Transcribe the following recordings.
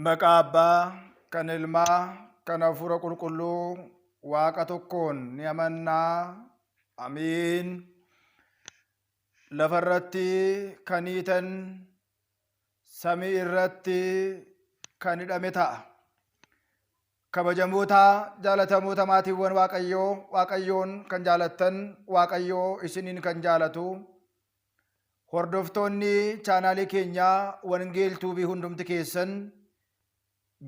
Maqaa Abbaa, kan Ilmaa, kan Hafuura Qulqulluu, Waaqa tokkoon ni amannaa. Amiin. Lafarratti kan hiitan, samii irratti kan hidhame ta'a. Kabajamoota jaalatamoota maatiiwwan Waaqayyoon kan jaalattan, Waaqayyoo isiniin kan jaalatu, hordoftoonni chaanaalii keenyaa Wangeel Tuubii hundumti keessan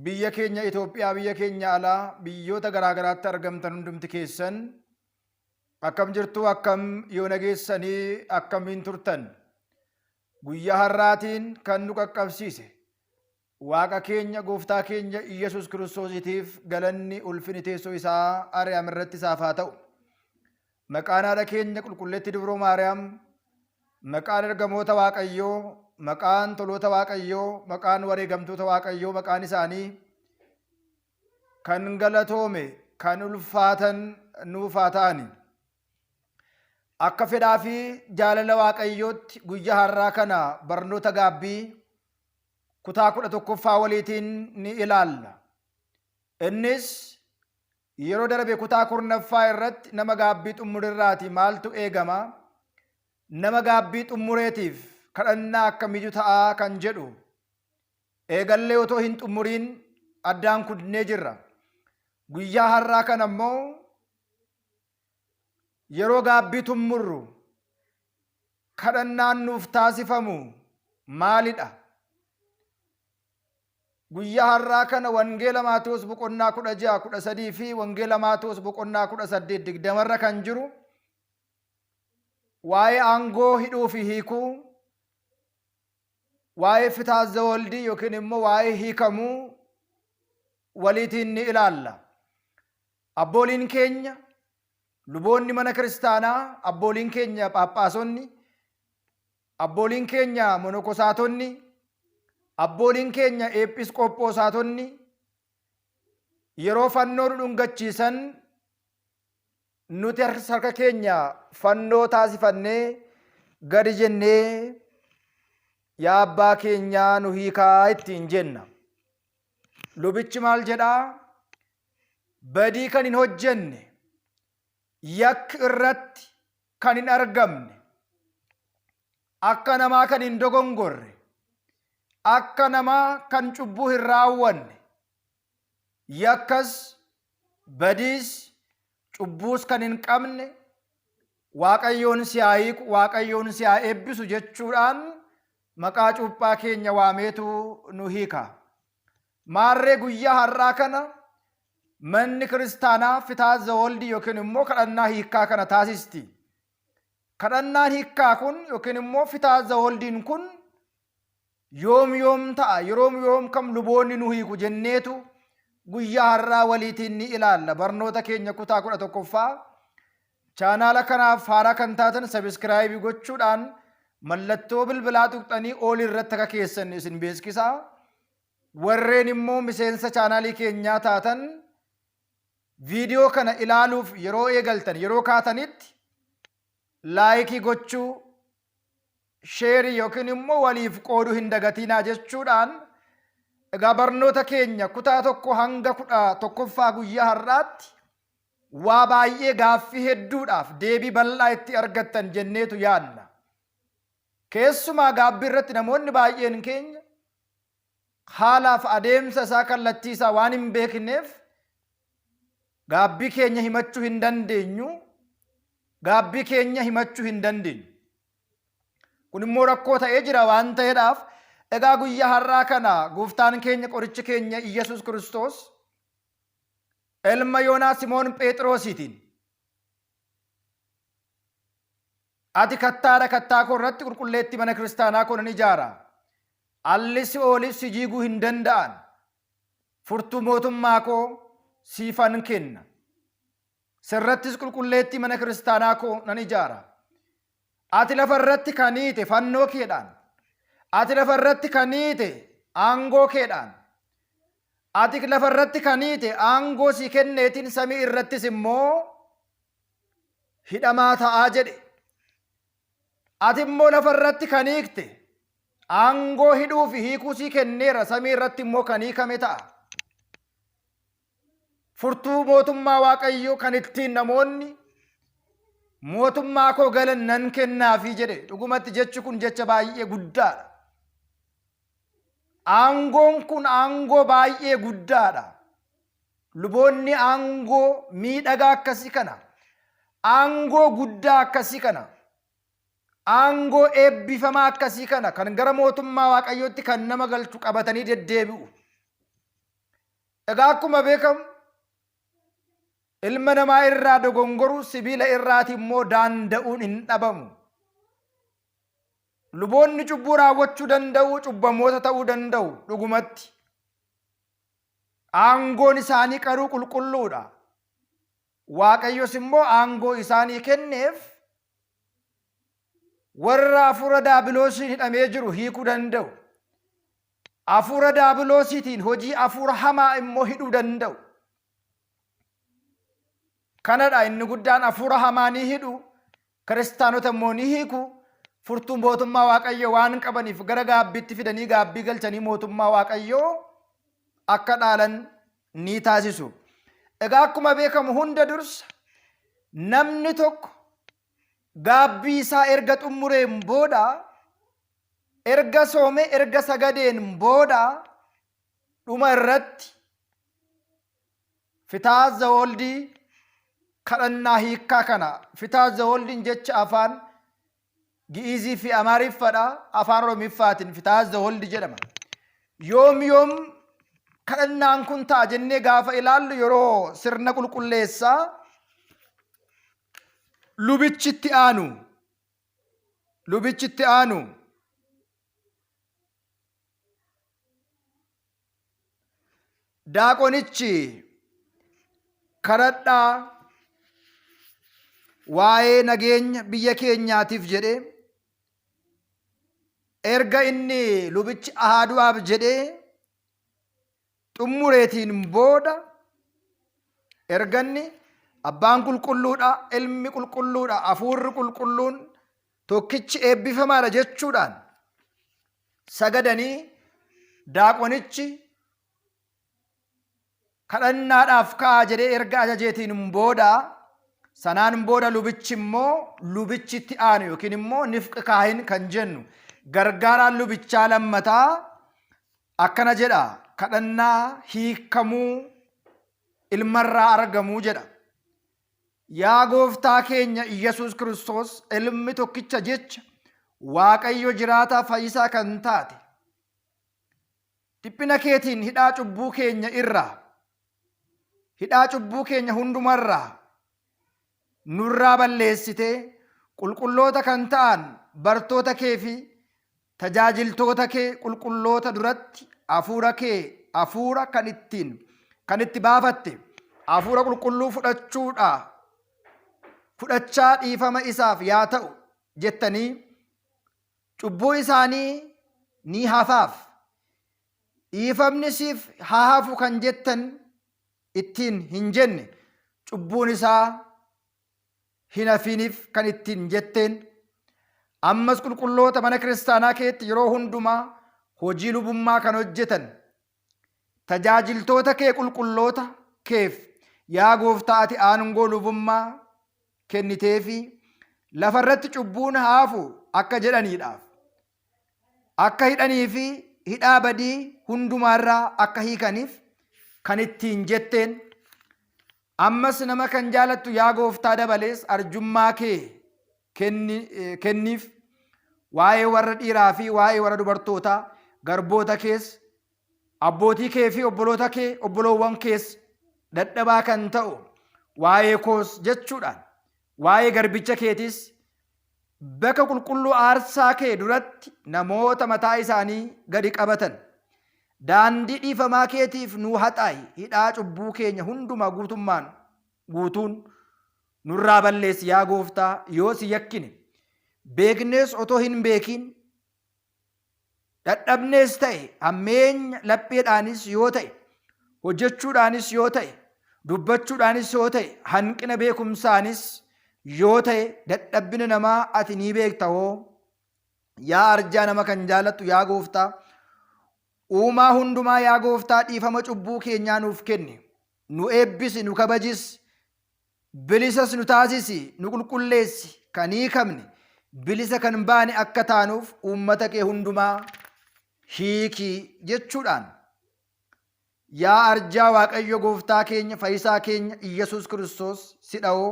biyya keenya Itoophiyaa, biyya keenya alaa, biyyoota garaagaraatti argamtan hundumti keessan akkam jirtu, akkam yoo nageessanii, akkamiin turtan? Guyyaa har'aatiin kan nu qaqqabsiise Waaqa keenya, Gooftaa keenya Iyesuus Kiristoositiif galanni ulfini teessoo isaa Ariyaam irratti isaaf haa ta'u. Maqaan haadha keenya qulqulleetti Dubroo Maariyaam, maqaan ergamoota Waaqayyoo, maqaan toloota Waaqayyoo, maqaan wareegamtoota Waaqayyoo, maqaan isaanii kan galatoome, kan ulfaatan nuuf haa ta'ani. Akka fedhaa fi jaalala Waaqayyootti guyyaa har'aa kana barnoota gaabbii kutaa 11ffaa waliitiin ni ilaalla. Innis yeroo darbe kutaa 10ffaa irratti nama gaabbii xumurirraati maaltu eegama? Nama gaabbii xumureetiif kadhannaa akkamiitu ta'aa kan jedhu eegallee otoo hin xumuriin addaan kunnee jirra. Guyyaa har'aa kana ammoo yeroo gaabbii xumurru kadhannaan nuuf taasifamu maalidha? Guyyaa har'aa kana Wangeela Maatewos boqonnaa 16, 13 fi Wangeela Maatewos boqonnaa 18, 20 kan jiru waa'ee aangoo hidhuu fi hiikuu, waa'ee fitaazza waldii yookiin immoo waa'ee hiikamuu waliitiin ni ilaalla. Abbooliin keenya, luboonni mana kiristaanaa, abbooliin keenya phaaphaasonni, abbooliin keenya monokosaatonni, abbooliin keenya eepiskooposaatonni yeroo fannoo dhungachiisan nuti harka keenya fannoo taasifannee gadi jennee yaa abbaa keenyaa nu hiikaa ittiin jenna. Lubichi maal jedhaa? Badii kan hin hojjenne, yakki irratti kan hin argamne, akka namaa kan hin dogongorre, akka namaa kan cubbuu hin raawwanne, yakkas badiis cubbuus kan hin qabne, Waaqayyoon si haa hiiku, Waaqayyoon si haa eebbisu jechuudhaan maqaa cuuphaa keenya waameetu nu hiika. Maarree guyyaa har'aa kana manni kiristaanaa fitaazza waldii yookiin immoo kadhannaa hiikkaa kana taasisti. Kadhannaan hiikkaa kun yookiin immoo fitaazza waldiin kun yoom ta'a, yoom kam luboonni nu hiiku jenneetu guyyaa har'aa waliitiin ni ilaalla. Barnoota keenya kutaa 11ffaa chaanaala kanaaf haaraa kan taatan sabiskiraayibii gochuudhaan mallattoo bilbilaa tuqxanii ol irratti akka keessan isin beeksisaa. Warreen immoo miseensa chaanaalii keenyaa taatan viidiyoo kana ilaaluuf yeroo eegaltan, yeroo kaatanitti laayikii gochuu, sheerii yookiin immoo waliif qooduu hin dagatinaa jechuudhaan egaa barnoota keenya kutaa 1 hanga 11ffaa guyyaa har'aatti waa baay'ee gaaffii hedduudhaaf deebii bal'aa itti argattan jenneetu yaadna. Keessumaa gaabbii irratti namoonni baay'een keenya haalaaf adeemsa isaa, kallattii isaa waan hin beekneef gaabbii keenya himachuu hin dandeenyu, gaabbii keenya himachuu hin dandeenyu. Kun immoo rakkoo ta'ee jira waan ta'eedhaaf egaa guyyaa har'aa kana Gooftaan keenya, qorichi keenya Iyesuus Kiristoos ilma Yoonaa Simoon Phexrosiitiin ati kattaadha, kattaa koo irratti qulqulleetti mana kiristaanaa koo nan ijaara, allis oolis si jiiguu hin danda'an, furtuu mootummaa koo siifan kenna, sirrattis qulqulleetti mana kiristaanaa koo nan ijaara. Ati lafa irratti kan hiite fannoo keedhaan, ati lafa irratti kan hiite aangoo keedhaan, ati lafa irratti kan hiite aangoo si kenneetiin samii irrattis immoo hidhamaa ta'aa jedhe. Ati immoo lafa irratti kan hiikte Aangoo hidhuu fi hiikuu sii kenneera. Samii irratti immoo kan hiikame ta'a. Furtuu mootummaa Waaqayyoo kan ittiin namoonni mootummaa koo galan nan kennaafi jedhe. Dhugumatti jechi kun jecha baay'ee guddaadha. Aangoon kun aangoo baay'ee guddaadha. Luboonni aangoo miidhagaa akkasii kana, aangoo guddaa akkasii kana, aangoo eebbifamaa akkasii kana kan gara mootummaa Waaqayyootti kan nama galchu qabatanii deddeebi'u. Egaa akkuma beekamu ilma namaa irraa dogongoruu sibiila irraati immoo daanda'uun hin dhabamu. Luboonni cubbuu raawwachuu danda'u, cubbamoota ta'uu danda'u. Dhugumatti aangoon isaanii qaruu qulqulluudha. Waaqayyos immoo aangoo isaanii kenneef warra hafuura daabiloosiin hidhamee jiru hiikuu danda'u. Hafuura daabiloosiitiin hojii hafuura hamaa immoo hidhuu danda'u. Kanadha inni guddaan, hafuura hamaa ni hidhu, kiristaanota immoo ni hiiku. Furtuu mootummaa Waaqayyoo waan qabaniif gara gaabbiitti fidanii gaabbii galchanii mootummaa Waaqayyoo akka dhaalan ni taasisu. Egaa akkuma beekamu hunda dursa namni tokko gaabbii isaa erga xumureen booda, erga soome, erga sagadeen booda dhuma irratti fitaaza woldii kadhannaa hiikkaa kana. Fitaaza woldiin jecha afaan Gi'izii fi Amaariffadha. Afaan Oromiffaatiin fitaaza woldi jedhama. Yoom yoom kadhannaan kun ta'a jennee gaafa ilaallu yeroo sirna qulqulleessaa lubichitti aanu daaqonichi kadhadhaa waa'ee nageenya biyya keenyaatiif jedhee erga inni lubichi ahaadu'aaf jedhee xumureetiin booda erganni abbaan qulqulluudha, ilmi qulqulluudha, hafuurri qulqulluun tokkichi eebbifamaadha jechuudhaan sagadanii daaqonichi kadhannaadhaaf ka'a jedhee erga ajajeetiin booda sanaan booda lubichi immoo lubichitti aanu yookiin immoo nifqi kaahin kan jennu gargaaraan lubichaa lammataa akkana jedha. Kadhannaa hiikamuu ilmarraa argamuu jedha. Yaa gooftaa keenya Iyyasuus Kiristoos ilmi tokkicha jecha Waaqayyo jiraataa fayyisaa kan taate, dhiphina keetiin hidhaa cubbuu keenya irraa, hidhaa cubbuu keenya hundumarraa nurraa balleessitee qulqulloota kan ta'an bartoota kee fi tajaajiltoota kee qulqulloota duratti hafuura kee, hafuura kan itti baafatte hafuura qulqulluu fudhachaa dhiifama isaaf yaa ta'u jettanii cubbuu isaanii ni hafaaf, dhiifamni siif haa hafu kan jettan ittiin hin jenne cubbuun isaa hin hafiniif kan ittiin jetteen. Ammas qulqulloota mana kiristaanaa keetti yeroo hundumaa hojii lubummaa kan hojjetan tajaajiltoota kee qulqulloota keef yaa gooftaa ati aangoo lubummaa kenniteefi lafarratti cubbuun haafu akka jedhaniidhaaf, akka hidhanii fi hidhaa badii hundumaarraa akka hiikaniif kan ittiin jetteen. Ammas nama kan jaalattu yaa gooftaa dabalees arjummaa kee kenniif. Waa'ee warra dhiiraa fi waa'ee warra dubartootaa garboota kees, abbootii kee fi obboloota kee, obboloowwan kees dadhabaa kan ta'u waa'ee koos jechuudhaan waa'ee garbicha keetis bakka qulqulluu aarsaa kee duratti namoota mataa isaanii gadi qabatan daandii dhiifamaa keetiif nuu haxaa'i, hidhaa cubbuu keenya hundumaa guutuun nurraa balleessi yaa gooftaa. Yoo si yakkine beeknees otoo hin beekin, dadhabnees ta'e hammeenya lapheedhaanis yoo ta'e, hojjechuudhaanis yoo ta'e, dubbachuudhaanis yoo ta'e, hanqina beekumsaanis yoo ta'e, dadhabbina namaa ati ni beekta hoo yaa arjaa nama kan jaalattu yaa gooftaa uumaa hundumaa yaa gooftaa dhiifama cubbuu keenyaa nuuf kenni nu eebbisi nu kabajis bilisas nu taasisi nu qulqulleessi kan hiikamne bilisa kan baane akka taanuuf uummata kee hundumaa hiikii jechuudhaan yaa arjaa waaqayyo gooftaa keenya fayyisaa keenya Iyyasuus Kiristoos si dha'oo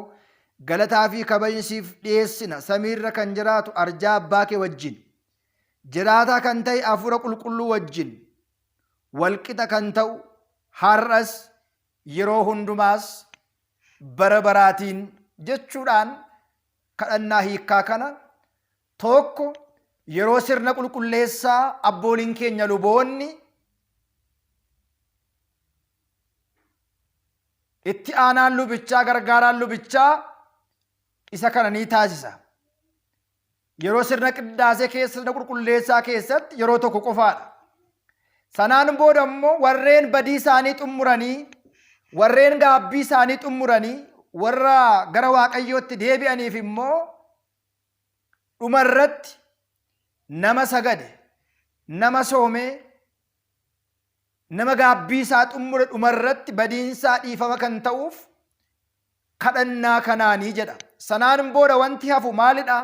galataa fi kabajsiif dhiyeessina samiirra kan jiraatu arjaa abbaa kee wajjin jiraataa kan ta'e hafuura qulqulluu wajjin walqixa kan ta'u har'as yeroo hundumaas bara baraatiin jechuudhaan kadhannaa hiikkaa kana tokko yeroo sirna qulqulleessaa abbooliin keenya luboonni itti aanaan lubichaa gargaaraan lubichaa isa kana ni taasisa. Yeroo sirna qiddaasee keessa sirna qulqulleessaa keessatti yeroo tokko qofaadha. Sanaan booda immoo warreen badii isaanii xummuranii warreen gaabbii isaanii xummuranii warra gara waaqayyootti deebi'aniif immoo dhumarratti nama sagade nama soomee nama gaabbii isaa xummure dhumarratti badiinsaa dhiifama kan ta'uuf kadhannaa kanaanii jedha. Sanaan booda wanti hafu maalidha?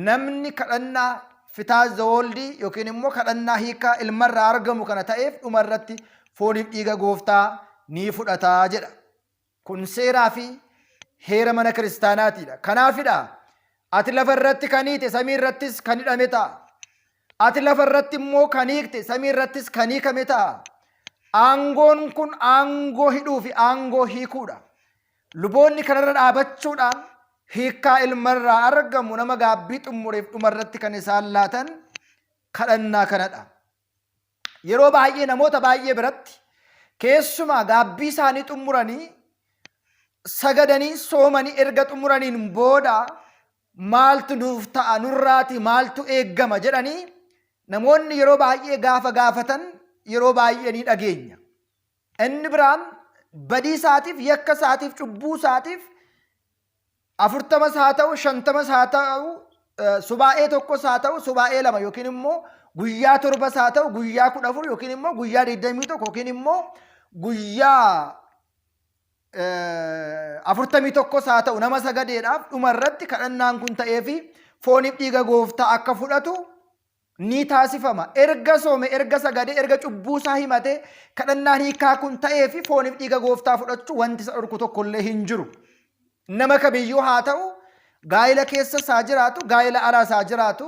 Namni kadhannaa fitaazoolii yookiin immoo kadhannaa hiikaa ilmarraa argamu kana ta'eef dhumarratti fooniif dhiiga gooftaa ni fudhataa jedha. Kun seeraa fi heera mana kiristaanaatiidha. Kanaafidha ati lafarratti kan hiite samii irrattis kan hidhame ta'a. Ati lafarratti immoo kan hiikte samii irrattis kan hiikame ta'a. Aangoon kun aangoo hidhuu fi aangoo hiikuudha. Luboonni kanarra dhaabachuudhaan hiikkaa ilmarraa argamu nama gaabbii xumureef dhumarratti kan isaan laatan kadhannaa kanadha. Yeroo baay'ee namoota baay'ee biratti keessumaa gaabbii isaanii xumuranii sagadanii soomanii erga xumuraniin booda maaltu nuuf ta'a nurraati maaltu eeggama jedhanii namoonni yeroo baay'ee gaafa gaafatan yeroo baay'ee ni dhageenya. Inni biraan badii isaatiif yakka isaatiif cubbuu isaatiif 40 haa ta'u 50 haa ta'u subaa'ee tokkos haa ta'u subaa'ee 2 yookiin immoo guyyaa 7 haa ta'u guyyaa 14 yookiin immoo guyyaa 21 yookiin immoo guyyaa 41 haa ta'u nama sagadeedhaaf dhumarratti kadhannaan kun ta'ee fi fooniif dhiiga gooftaa akka fudhatu ni taasifama. Erga soome erga sagadee erga cubbuu isaa himate kadhannaan hiikaa kun ta'ee fi fooniif dhiiga gooftaa fudhachuu wanti isa dhorku tokkollee hin jiru. Nama kamiyyuu haa ta'u gaa'ela keessa isaa jiraatu gaa'ela alaa isaa jiraatu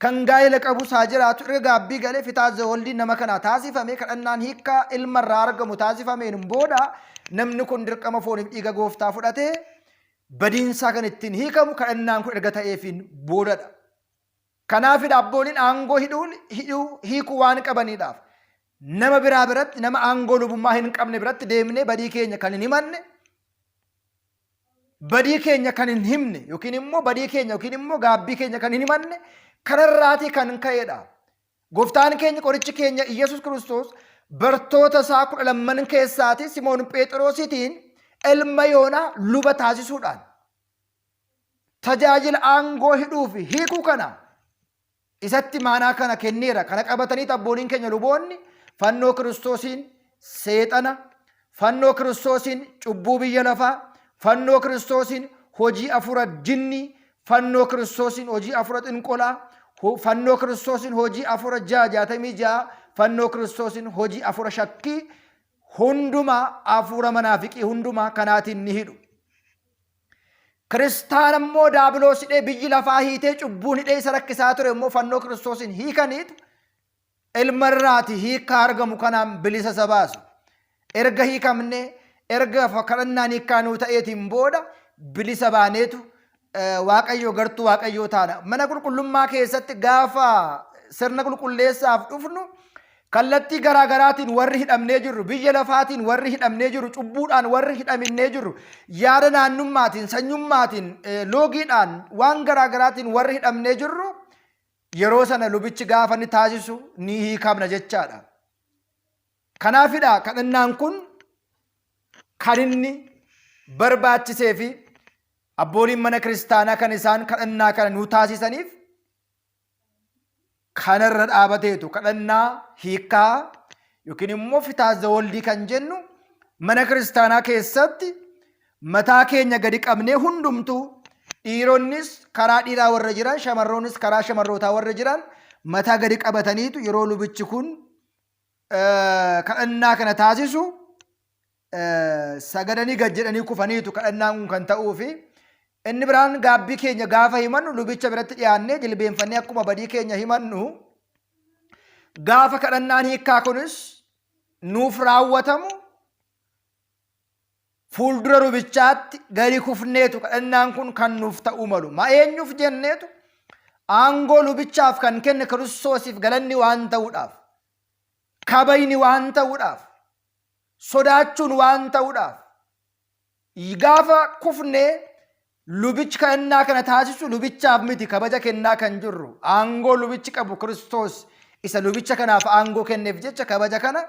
kan gaa'ela qabu isaa jiraatu erga gaabbii galee fitaazoolii nama kanaa taasifame kadhannaan hiikaa ilmarraa argamu taasifameen booda namni kun dirqama fooniif dhiiga gooftaa fudhatee badiinsaa kan ittiin hiikamu kadhannaan kun erga ta'eefiin boodadha. Kanaafidha abbooliin aangoo hiikuu waan qabaniidhaaf nama biraa biratti nama aangoo lubummaa hin qabne biratti deemnee badii keenya kan hin himanne badii keenya kan hin himne yookiin immoo badii keenya yookiin immoo gaabbii keenya kan hin himanne kanarraatii kan ka'edha. Gooftaan keenya qorichi keenya Iyyasuus Kiristoos bartoota isaa 12 keessaati Simoon Phexrosiitiin ilma Yoonaa luba taasisuudhaan tajaajila aangoo hidhuu fi hiikuu kana isatti maanaa kana kenneera. Kana qabatanii abbooliin keenya luboonni fannoo Kiristoosiin seexana, fannoo Kiristoosiin cubbuu biyya lafaa, fannoo Kiristoosiin hojii afura jinni, fannoo Kiristoosiin hojii afura xinqolaa, fannoo Kiristoosiin hojii afura 66, fannoo Kiristoosiin hojii afura shakkii hundumaa afura manaafiqii hundumaa kanaatiin ni hidhu. Kiristaana immoo daabiloos hidhee biyyi lafaa hiitee cubbuun hidhee isa rakkisaa ture immoo fannoo Kiristoosiin hiikaniitu ilmarraati hiikkaa argamu kanaan bilisa isa baasu. Erga hiikamne erga kadhannaan hiikkaa nuu ta'eetiin booda bilisa baaneetu waaqayyo gartuu waaqayyoo taana. Mana qulqullummaa keessatti gaafa sirna qulqulleessaaf dhufnu kallattii garaagaraatiin warri hidhamnee jirru biyya lafaatiin warri hidhamnee jirru cubbuudhaan warri hidhamnee jirru yaada naannummaatiin sanyummaatiin loogiidhaan waan garaagaraatiin warri hidhamnee jirru yeroo sana lubichi gaafa ni taasisu ni hiikamna jechaadha. Kanaafidha kadhannaan kun kan inni barbaachisee fi abbooliin mana kiristaanaa kan isaan kadhannaa kana nuu taasisaniif kanarra dhaabateetu kadhannaa hiikaa yookiin immoo fitaazza waldii kan jennu mana kiristaanaa keessatti mataa keenya gadi qabnee hundumtuu dhiironnis karaa dhiiraa warra jiran shamarroonnis karaa shamarrootaa warra jiran mataa gadi qabataniitu yeroo lubichi kun kadhannaa kana taasisu sagadanii gad jedhanii kufaniitu kadhannaan kun kan ta'uu fi inni biraan gaabbii keenya gaafa himannu lubicha biratti dhiyaannee jilbeenfannee akkuma badii keenya himannu gaafa kadhannaan hiikaa kunis nuuf raawwatamu fuuldura lubichaatti gadi kufneetu kadhannaan kun kan nuuf ta'uu malu. Ma eenyuuf jenneetu aangoo lubichaaf kan kenne Kiristoosiif galanni waan ta'uudhaaf, kabajni waan ta'uudhaaf, sodaachuun waan ta'uudhaaf gaafa kufnee lubichi kadhannaa kana taasisu lubichaaf miti kabaja kennaa kan jirru aangoo lubichi qabu Kiristoos isa lubicha kanaaf aangoo kenneef jecha kabaja kana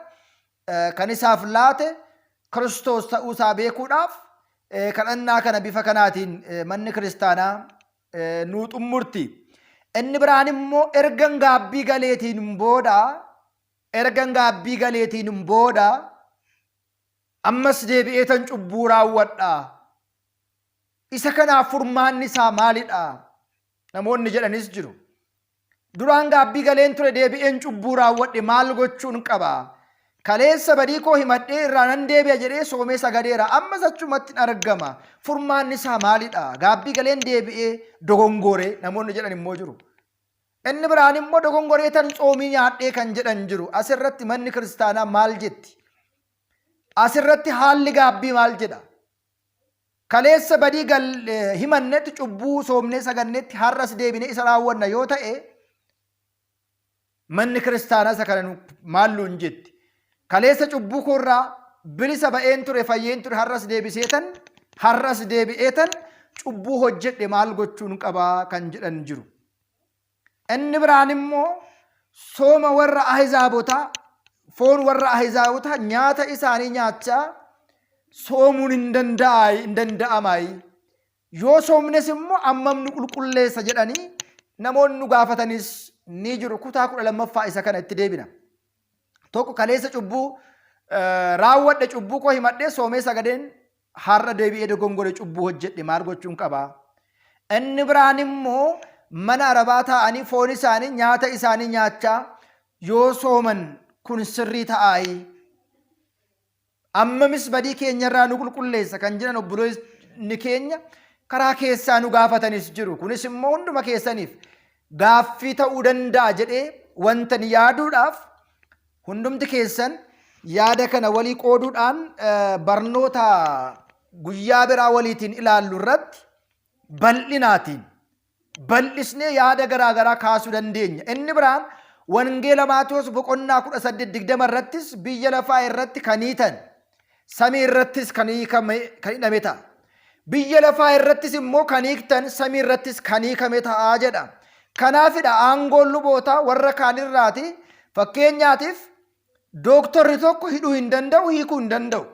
kan isaaf laate Kiristoos ta'uusaa beekuudhaaf kadhannaa kana bifa kanaatiin manni kiristaanaa nuu xummurti. Inni biraan immoo ergan gaabbii galeetiin booda ammas deebi'ee tan cubbuu raawwadhaa. Isa kanaaf furmaanni isaa maalidha? Namoonni jedhanis jiru. Duraan gaabbii galeen ture deebi'een cubbuu raawwadhe maal gochuun qaba? Kaleessa badii koo himadhee irraa nan deebi'a jedhee soomee sagadeera. Ammas achumatti argama. Furmaanni isaa maalidha? Gaabbii galeen deebi'ee dogongoree namoonni jedhan immoo jiru. Inni biraan immoo dogongoree tan xoomii nyaadhee kan jedhan jiru. Asirratti manni kiristaanaa maal jetti? Asirratti haalli gaabbii maal jedha? Kaleessa badii himannetti cubbuu soomnee sagannetti har'as deebinee isa raawwanna yoo ta'e manni kiristaanaa isa kana maalluun jetti. Kaleessa cubbuu koorraa bilisa ba'een ture fayyeen ture har'as deebi'eetan cubbuu hojjedhe maal gochuun qabaa kan jedhan jiru. Inni biraan immoo sooma warra ahizaabotaa foon warra ahizaabotaa nyaata isaanii nyaachaa soomuun hin danda'amaayi. Yoo soomnes immoo ammamni qulqulleessa jedhanii namoonni gaafatanis ni jiru. Kutaa 12ffaa isa kana itti deebina. Tokko kaleessa cubbuu raawwadhe cubbuu koo himadhee soomee sagadeen har'a deebi'ee dogongore cubbuu hojjedhe maal gochuun qabaa? Inni biraan immoo mana arabaa taa'anii foon isaanii nyaata isaanii nyaachaa yoo sooman kun sirrii ta'aayi. Ammamis badii keenyarraa nu qulqulleessa kan jedhan obboloonni keenya karaa keessaa nu gaafatanis jiru. Kunis immoo hunduma keessaniif gaaffii ta'uu danda'a jedhee wantan yaaduudhaaf hundumti keessan yaada kana walii qooduudhaan barnoota guyyaa biraa waliitiin ilaallu irratti bal'isnee yaada garaagaraa kaasuu dandeenya. Inni biraan wangeela Maatewos boqonnaa 18:20 irrattis biyya lafaa irratti kan hiitan samii irrattis kan hidhame ta'a. Biyya lafaa irrattis immoo kan hiiktan samii irrattis kan hiikame ta'a jedha. Kanaafidha aangoon lubootaa warra kaanirraati. Fakkeenyaatiif dooktorri tokko hidhuu hin danda'u, hiikuu hin danda'u.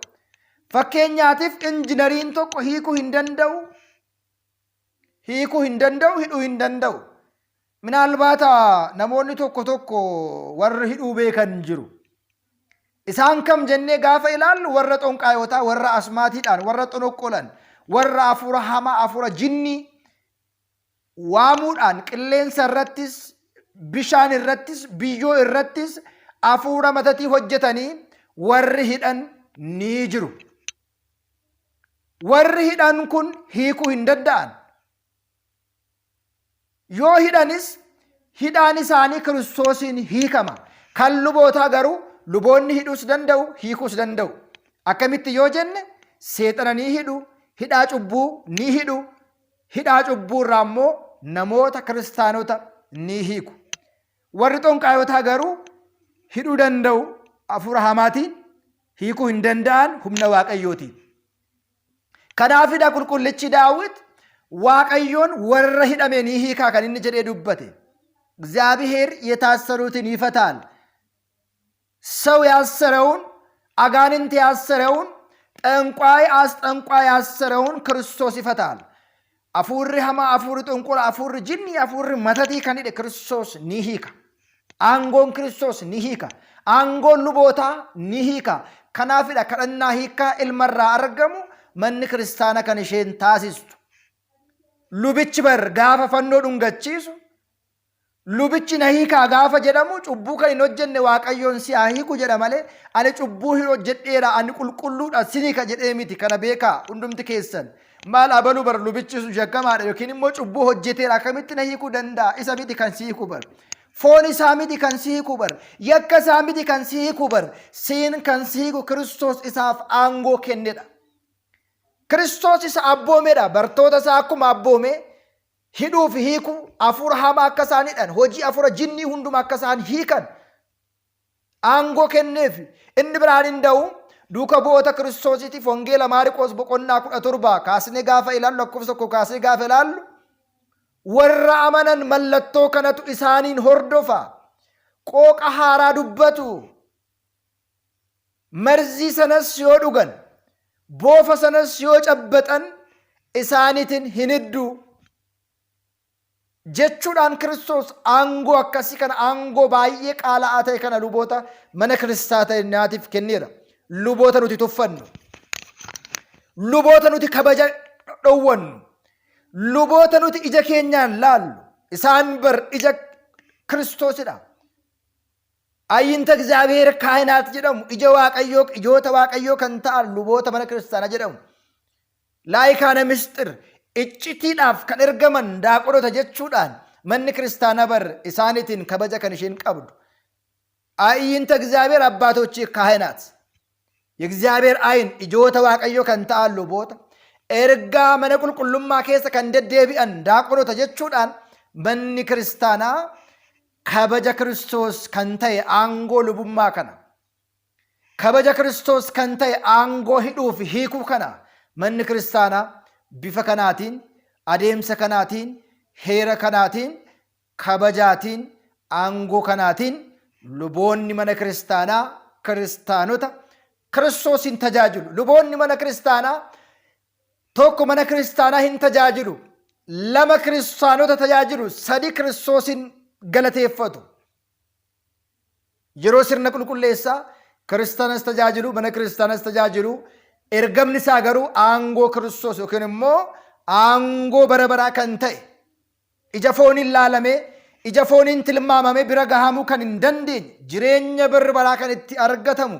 Fakkeenyaatiif injinariin tokko hiikuu hin danda'u, hidhuu hin danda'u. Minaalbaata namoonni tokko warri hidhuu beekan jiru. Isaan kam jennee gaafa ilaallu warra xonqaayotaa, warra asmaatiidhaan, warra xonoqqolan, warra afuura hamaa, afuura jinnii waamuudhaan qilleensa irrattis, bishaan irrattis, biyyoo irrattis afuura matatii hojjetanii warri hidhan ni jiru. Warri hidhan kun hiikuu hin danda'an. Yoo hidhanis hidhaan isaanii Kiristoosiin hiikama. Kan lubootaa garuu luboonni hidhuus danda'u, hiikuus danda'u. Akkamitti yoo jenne seexana ni hidhu, hidhaa cubbuu ni hidhu, hidhaa cubbuu irraa immoo namoota kiristaanota ni hiiku. Warri xonqaayotaa garuu hidhuu danda'u afuura hamaatiin, hiikuu hin danda'an humna Waaqayyootiin. Kanaafidha qulqullichi Daawit Waaqayyoon warra hidhame ni hiikaa kan inni jedhee dubbate. እግዚአብሔር የታሰሩትን ይፈታል። ሰው ያሰረውን አጋንንት ያሰረውን ጠንቋይ አስጠንቋይ ያሰረውን ክርስቶስ ይፈታል። አፉሪ ሀማ አፉሪ ጥንቆላ አፉሪ ጅኒ አፉሪ መተቲ ከኒደ ክርስቶስ ኒሂካ Aangoon Kiristoos ni hiika. Aangoon lubootaa ni hiika. Kanaafidha kadhannaa hiikaa ilmarraa argamu manni kiristaana kan isheen taasistu. Lubichi bar gaafa fannoo dhungachiisu, lubichi na hiikaa gaafa jedhamu cubbuu kan hin hojjenne Waaqayyoon si haa hiiku jedha malee ani cubbuu hin hojjedheera ani qulqulluudha si hiika jedhee miti. Kana beekaa hundumti keessan. Maal abaluu bar lubichi sun shakkamaadha yookiin immoo cubbuu hojjeteera akkamitti na hiikuu danda'a? Isa miti kan si hiiku bar. Foon isaa miti kan si hiiku bar. Yakka isaa miti kan si hiiku bar. Siin kan si hiiku Kiristoos isaaf aangoo kennedha. Kiristoos isa abboomeedha. Bartoota isaa akkuma abboome hidhuuf hiiku hafuura hamaa akka isaan hidhan hojii hafuura jinnii hunduma akka isaan hiikan aangoo kenneef. Inni biraan hin da'u duuka bu'oota Kiristoosiitiif wangeela Maariqoos boqonnaa 17 kaasnee gaafa ilaallu lakkoofsa 1 kaasnee gaafa ilaallu warra amanan mallattoo kanatu isaaniin hordofa. Qooqa haaraa dubbatu. Marzii sanas yoo dhugan boofa sanas yoo cabbaxan isaaniitiin hin hiddu jechuudhaan Kiristoos aangoo akkasii kana aangoo baay'ee qaala'aa ta'e kana luboota mana kiristaanaatiif kenneera. Luboota nuti tuffannu, luboota nuti kabaja dhowwannu, luboota nuti ija keenyaan laallu isaan bar ija Kiristoosidha. Ayyinta እግዚአብሔር ካህናት jedhamu ija Waaqayyoo ijoota Waaqayyoo kan ta'an luboota mana kiristaanaa jedhamu. Laayikaana misxir iccitiidhaaf kan ergaman daaqonota jechuudhaan manni kiristaanaa bar isaaniitiin kabaja kan isheen qabdu. Ayyinta እግዚአብሔር አባቶች ካህናት የእግዚአብሔር አይን ijoota Waaqayyoo kan ta'an luboota ergaa mana qulqullummaa keessa kan deddeebi'an daaqonota jechuudhaan manni kiristaanaa kabaja Kiristoos kan ta'e aangoo lubummaa kana kabaja Kiristoos kan ta'e aangoo hidhuuf hiikuu kana manni kiristaanaa bifa kanaatiin adeemsa kanaatiin heera kanaatiin kabajaatiin aangoo kanaatiin luboonni mana kiristaanaa kiristaanota Kiristoosin tajaajilu. Luboonni mana kiristaanaa tokko mana kiristaanaa hin tajaajilu, lama kiristaanota tajaajilu, sadi Kiristoosin galateeffatu. Yeroo sirna qulqulleessaa kiristaanas tajaajilu, mana kiristaanas tajaajilu, ergamni isaa garuu aangoo Kiristoos yookiin immoo aangoo bara baraa kan ta'e ija fooniin laalamee ija fooniin tilmaamamee bira gahamuu kan hin dandeenye jireenya bara baraa kan itti argatamu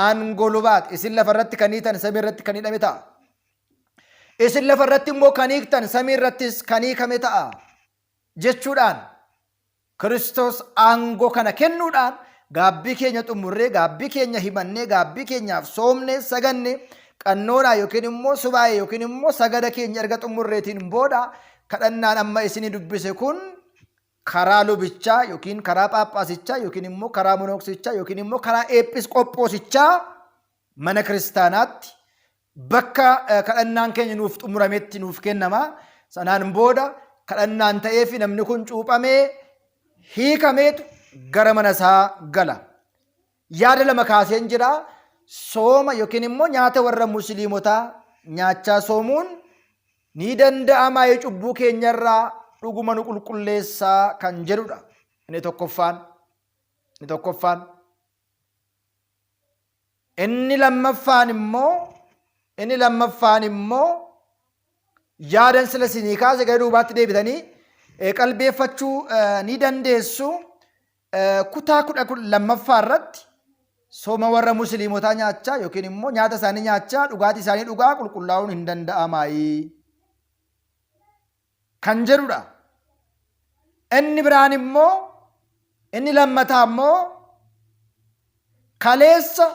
aangoo lubaati. Isin lafarratti kan hiitan samii irratti kan hidhame ta'a. Isin lafarratti immoo kan hiiktan samii irrattis kan hiikame ta'a jechuudhaan Kiristoos aangoo kana kennuudhaan gaabbii keenya xumurree gaabbii keenya himannee gaabbii keenyaaf soomnee sagannee qannoodhaa yookiin immoo subaayee yookiin immoo sagada keenya erga xumurreetiin booda kadhannaan amma isinii dubbise kun karaa lubichaa yookiin karaa phaaphaasichaa yookiin immoo karaa monooksichaa yookiin immoo karaa eepiskoophosichaa mana kiristaanaatti bakka kadhannaan keenya nuuf xumurametti nuuf kennama. Sanaan booda kadhannaan ta'eef namni kun cuuphamee hiikameetu gara mana isaa gala. Yaada lama kaaseen jira. Sooma yookiin immoo nyaata warra musliimotaa nyaachaa soomuun ni danda'ama yoo cubbuu keenyarraa dhuguma nu qulqulleessaa kan jedhudha. Inni tokkoffaan. Inni lammaffaan immoo yaadan sila sinii kaase gara duubaatti deebitanii qalbeeffachuu ni dandeessu. Kutaa 12 irratti sooma warra musliimotaa nyaachaa yookiin immoo nyaata isaanii nyaachaa dhugaatii isaanii dhugaa qulqullaa'uun hin danda'amaayi kan jedhudha. Inni biraan immoo inni lammataa immoo kaleessa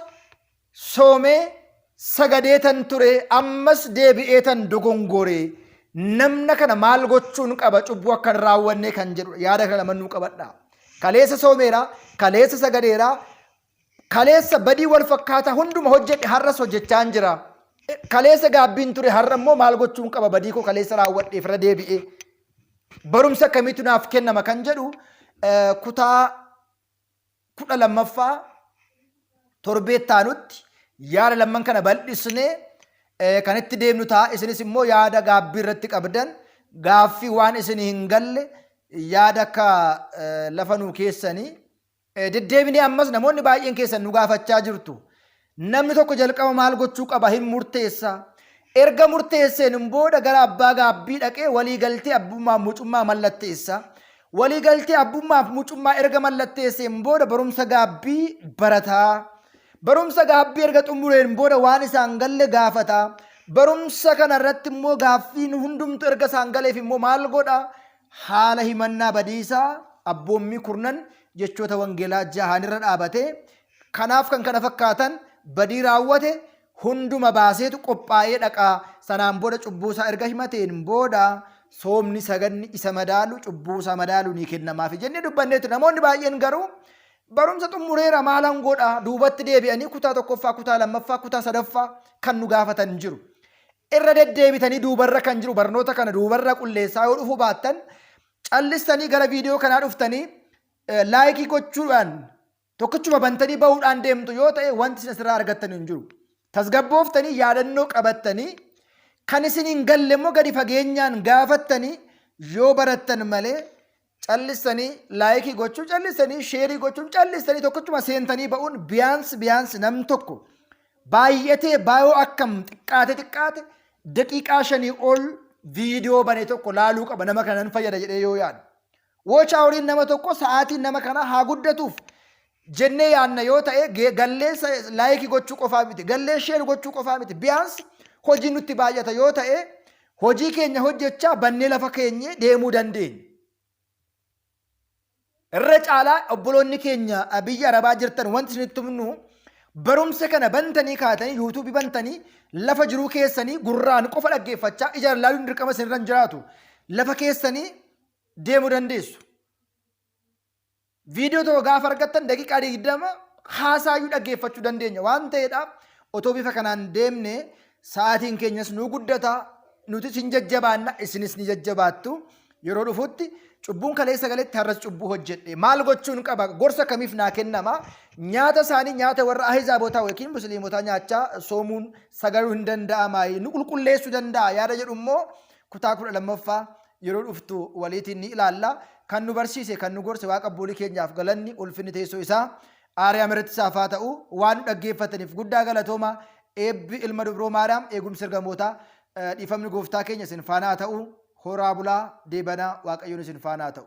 soomee sagadeetan ture ammas deebi'eetan dogongoree namna kana maal gochuun qaba cubbuu akka hin raawwanne kan jedhudha. Yaada kana lamannuu qabadha. Kaleessa soomeera, kaleessa sagadeera, kaleessa badii wal fakkaataa hunduma hojjedhe har'as hojjechaan jira. Kaleessa gaabbiin ture har'a immoo maal gochuun qaba badii koo kaleessa raawwadheef irra deebi'ee barumsa akkamiitu naaf kennama kan jedhu kutaa 12ffaa torbeettaanutti yaada lamman kana bal'isnee kan itti deemnu ta'a. Isinis immoo yaada gaabbii irratti qabdan gaaffii waan isin hin galle yaada akka lafa nuu keessanii Deddeebinee ammas namoonni baay'een keessan nu gaafachaa jirtu. Namni tokko jalqaba maal gochuu qaba hin murteessa. Erga murteesseen booda gara abbaa gaabbii dhaqee waliigaltee abbummaa mucummaa mallatteessa. Waliigaltee abbummaaf mucummaa erga mallatteesseen booda barumsa gaabbii barataa. Barumsa gaabbii erga xumureen booda waan isaan galle gaafata. Barumsa kana irratti immoo gaaffiin hundumtu erga isaan galeef immoo maal godha? Haala himannaa badiisaa abboommii kurnan jechoota wangeelaa jahaan irra dhaabate. Kanaaf kan kana fakkaatan badii raawwate hunduma baaseetu qophaa'ee dhaqaa. Sanaan booda cubbuusaa erga himateen booda soomni saganni isa madaalu cubbuusaa madaalu ni kennamaaf jennee dubbanneetu. Namoonni baay'een garuu barumsa xumureera maalan godha duubatti deebi'anii kutaa tokkoffaa, kutaa lammaffaa, kutaa sadaffaa kan nu gaafatan jiru. Irra deddeebitanii duubarra kan jiru barnoota kana duubarra qulleessaa yoo dhufuu baattan callistanii gara viidiyoo kanaa dhuftanii laayikii gochuudhaan tokkichuma bantanii bahuudhaan deemtu yoo ta'e wanti isin asirraa argattan hin jiru. Tasgabbooftanii yaadannoo qabattanii kan isin hin galle immoo gadi fageenyaan gaafattanii yoo barattan malee callistanii laayikii gochuu, callistanii sheerii gochuu, callistanii tokkichuma seentanii ba'uun biyaansi nam tokko baay'atee baay'oo akkam xiqqaate daqiiqaa 5 ol viidiyoo bane tokko laaluu qaba nama kanan fayyada jedhee yoo yaadu. Wocha horiin nama tokko sa'aatiin nama kana haa guddatuuf jennee yaadna yoo ta'e gallee laayikii gochuu qofaa miti, gallee sheerii gochuu qofaa miti. Biyaansi hojii nutti baay'ata yoo ta'e hojii keenya hojjechaa bannee lafa keenya deemuu dandeenya. Irra caalaa obboloonni keenya biyya Arabaa jirtan wanti isinitti himnu barumsa kana bantanii kaatanii yuutuubii bantanii lafa jiruu keessanii gurraan qofa dhaggeeffachaa ijaan laaluun dirqama isinirra hin jiraatu. Lafa keessanii deemuu dandeessu. Viidiyoo tokko gaafa argattan daqiiqaa 20 haasaayyuu dhaggeeffachuu dandeenya waan ta'eedhaaf otoo bifa kanaan deemne sa'aatiin keenyas nu guddata, nutis hin jajjabaanna, isinis ni jajjabaattu. Yeroo dhufutti cubbuun kaleessa galetti har'as cubbuu hojjedhe maal gochuun qaba? Gorsa kamiif naa kennama? Nyaata isaanii nyaata warra ahizaabotaa yookiin musliimotaa nyaachaa soomuun sagaluu hin danda'ama, nu qulqulleessuu danda'a yaada jedhu immoo kutaa 12ffaa yeroo dhuftu waliitiin ni ilaalla. Kan nu barsiise kan nu gorse waaqa abboolii keenyaaf galanni ulfinni teessoo isaa aariyaa miratti isaaf haa ta'u. Waan nu dhaggeeffataniif guddaa galatooma. Eebbi ilma dubroo maariyaam eegumsi ergamootaa dhiifamni gooftaa keenya isin faana haa ta'u. Horaa bulaa deebanaa waaqayyoon isin faana haa ta'u.